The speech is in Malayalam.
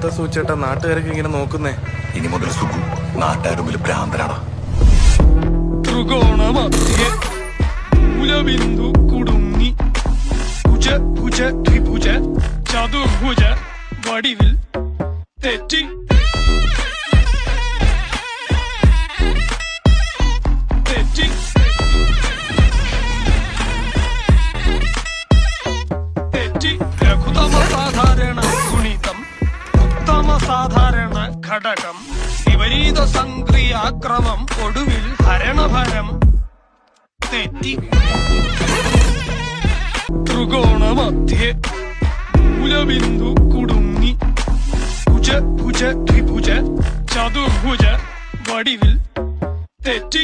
ഇതെന്താ സൂചേട്ടാ നാട്ടുകാരൊക്കെ ഇങ്ങനെ നോക്കുന്നേ? ഇനി മുതൽ സുഖു നാട്ടുകാരുടെ മുമ്പിൽ ഭ്രാന്തനാണ്. ത്രികോണമധ്യേ മൂലബിന്ദു കുടുങ്ങി ഭുജ ഭുജ ത്രിഭുജ ചതുർഭുജ വടിവിൽ തെറ്റി തെറ്റി തെറ്റി ലഘുതമ സാധാരണ ഗുണിതം ഉത്തമ സാധാരണ ഘടകം വിപരീത സംക്രിയാക്രമം ഒടുവിൽ ഹരണഭരം തെറ്റി ത്രികോണമധ്യേ മൂലബിന്ദു കുടുങ്ങി ഭുജ ഭുജ ത്രിഭുജ ചതുർഭുജ വടിവിൽ തെറ്റി